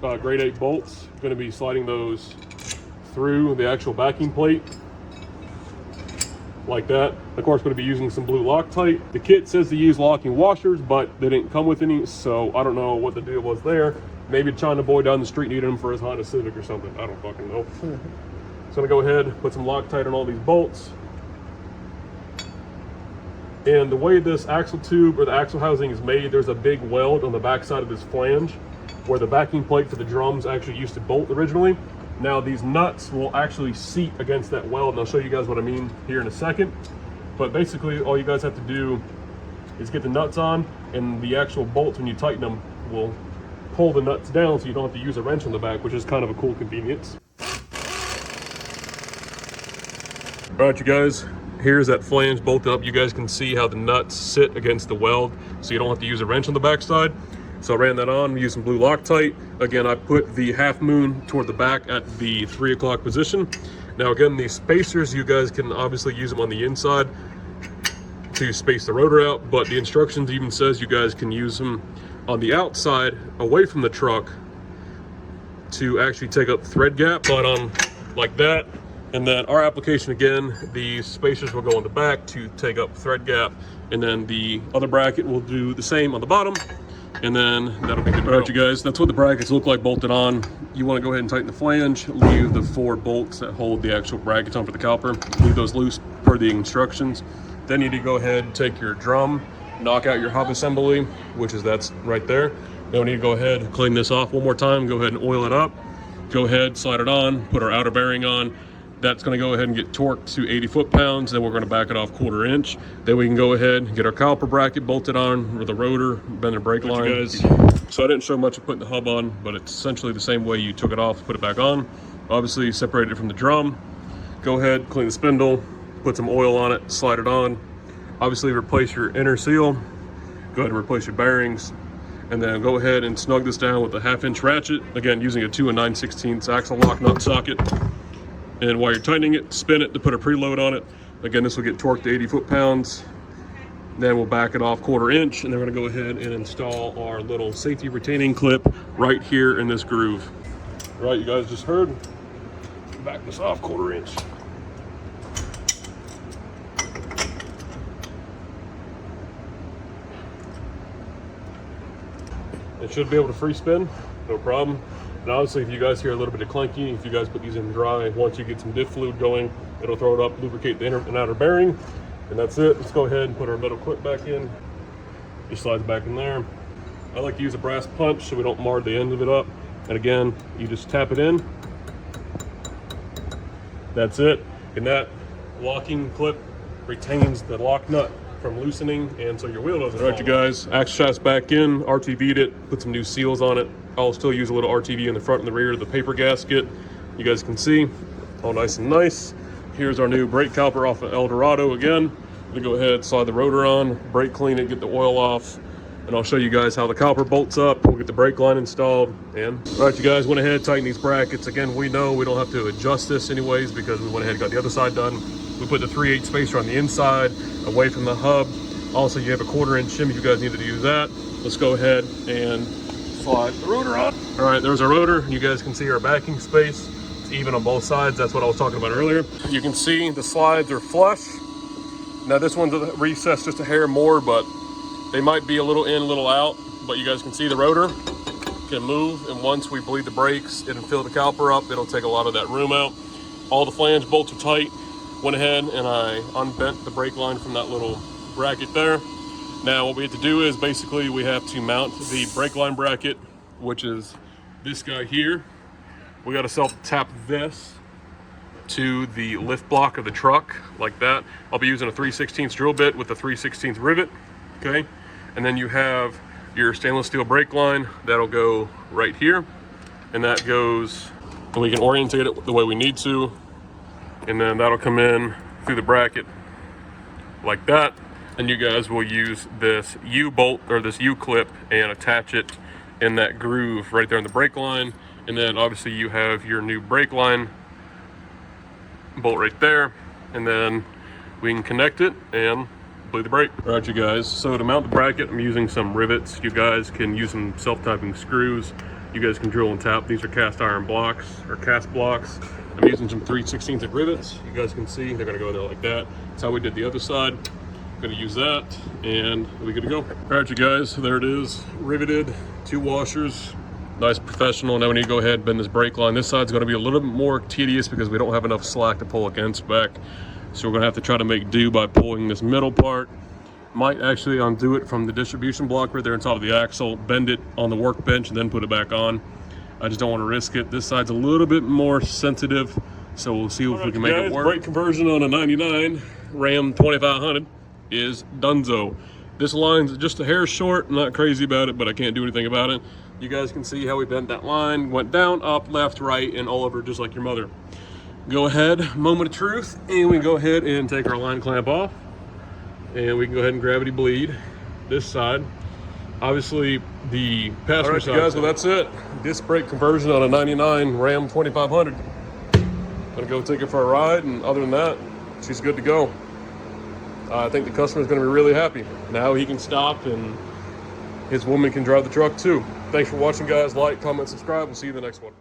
grade 8 bolts. Going to be sliding those through the actual backing plate like that. Of course, going to be using some blue Loctite. The kit says to use locking washers, but they didn't come with any, so I don't know what the deal was there. Maybe China boy down the street needed them for his Honda Civic or something. I don't fucking know. So I'm gonna go ahead, put some Loctite on all these bolts. And the way this axle tube or the axle housing is made, there's a big weld on the back side of this flange where the backing plate for the drums actually used to bolt originally. Now these nuts will actually seat against that weld, and I'll show you guys what I mean here in a second. But basically all you guys have to do is get the nuts on, and the actual bolts, when you tighten them, will pull the nuts down so you don't have to use a wrench on the back, which is kind of a cool convenience. All right, you guys, here's that flange bolted up. You guys can see how the nuts sit against the weld, so you don't have to use a wrench on the back side. So I ran that on using blue Loctite. Again, I put the half moon toward the back at the 3 o'clock position. Now again, these spacers, you guys can obviously use them on the inside to space the rotor out, but the instructions even says you guys can use them on the outside away from the truck to actually take up thread gap. Slide on like that, and then our application again, the spacers will go on the back to take up thread gap, and then the other bracket will do the same on the bottom, and then that'll be good. All right, you guys, that's what the brackets look like bolted on. You want to go ahead and tighten the flange, leave the 4 bolts that hold the actual brackets on for the caliper, leave those loose per the instructions. Then you need to go ahead and take your drum, knock out your hub assembly, which is that's right there. Then we need to go ahead and clean this off one more time, go ahead and oil it up, go ahead, slide it on, put our outer bearing on. That's going to go ahead and get torqued to 80 foot-pounds. Then we're going to back it off 1/4 inch. Then we can go ahead and get our caliper bracket bolted on with the rotor, bend the brake line. Guys. So I didn't show much of putting the hub on, but it's essentially the same way you took it off, put it back on. Obviously separate it from the drum. Go ahead, clean the spindle, put some oil on it, slide it on. Obviously replace your inner seal. Go ahead and replace your bearings. And then go ahead and snug this down with a 1/2 inch ratchet. Again, using a 2 9/16 axle lock nut socket. And while you're tightening it, spin it to put a preload on it. Again, this will get torqued to 80 foot-pounds. Then we'll back it off 1/4 inch, and then we're gonna go ahead and install our little safety retaining clip right here in this groove. All right, you guys just heard. Back this off 1/4 inch. It should be able to free spin, no problem. And obviously, if you guys hear a little bit of clanky, if you guys put these in dry, once you get some diff fluid going, it'll throw it up, lubricate the inner and outer bearing, and that's it. Let's go ahead and put our metal clip back in. Just slides back in there. I like to use a brass punch so we don't mar the end of it up. And again, you just tap it in. That's it. And that locking clip retains the lock nut from loosening, and so your wheel doesn't. All right, you guys, axle shaft's back in, RTV'd it, put some new seals on it. I'll still use a little RTV in the front and the rear of the paper gasket. You guys can see, all nice and nice. Here's our new brake caliper off of Eldorado again. I'm gonna go ahead, slide the rotor on, brake clean it, get the oil off, and I'll show you guys how the caliper bolts up. We'll get the brake line installed, and all right, you guys, went ahead, tighten these brackets. Again, we know we don't have to adjust this anyways because we went ahead and got the other side done. We put the 3/8 spacer on the inside, away from the hub. Also, you have a 1/4 inch shim if you guys needed to use that. Let's go ahead and slide the rotor on. All right, there's our rotor. You guys can see our backing space. It's even on both sides. That's what I was talking about earlier. You can see the slides are flush. Now this one's recessed just a hair more, but they might be a little in, a little out. But you guys can see the rotor can move, and once we bleed the brakes, it'll fill the caliper up. It'll take a lot of that room out. All the flange bolts are tight. Went ahead and I unbent the brake line from that little bracket there. Now what we have to do is basically we have to mount the brake line bracket, which is this guy here. We got to self-tap this to the lift block of the truck like that. I'll be using a 3/16 drill bit with a 3/16 rivet, okay? And then you have your stainless steel brake line that'll go right here, and that goes, and we can orientate it the way we need to, and then that'll come in through the bracket like that. And you guys will use this U-bolt or this U-clip and attach it in that groove right there in the brake line. And then obviously you have your new brake line bolt right there, and then we can connect it and bleed the brake. All right, you guys, so to mount the bracket, I'm using some rivets. You guys can use some self-typing screws. You guys can drill and tap. These are cast iron blocks, or cast blocks. I'm using some 3/16 rivets. You guys can see they're gonna go there like that. That's how we did the other side. Gonna use that, and we're good to go. All right, you guys, there it is, riveted, 2 washers. Nice professional. Now we need to go ahead and bend this brake line. This side's gonna be a little bit more tedious because we don't have enough slack to pull against back. So we're gonna have to try to make do by pulling this middle part. Might actually undo it from the distribution block right there on top of the axle, bend it on the workbench, and then put it back on. I just don't want to risk it. This side's a little bit more sensitive, so we'll see if we can make it work. Brake conversion on a 99 Ram 2500 is donezo. This line's just a hair short. I'm not crazy about it, but I can't do anything about it. You guys can see how we bent that line. Went down, up, left, right, and all over just like your mother. Go ahead, moment of truth, and we can go ahead and take our line clamp off. And we can go ahead and gravity bleed this side. Obviously, the passenger side. All right, guys, well, that's it. Disc brake conversion on a 99 Ram 2500. Gonna go take her for a ride, and other than that, she's good to go. I think the customer's gonna be really happy. Now he can stop, and his woman can drive the truck too. Thanks for watching, guys. Like, comment, subscribe. We'll see you in the next one.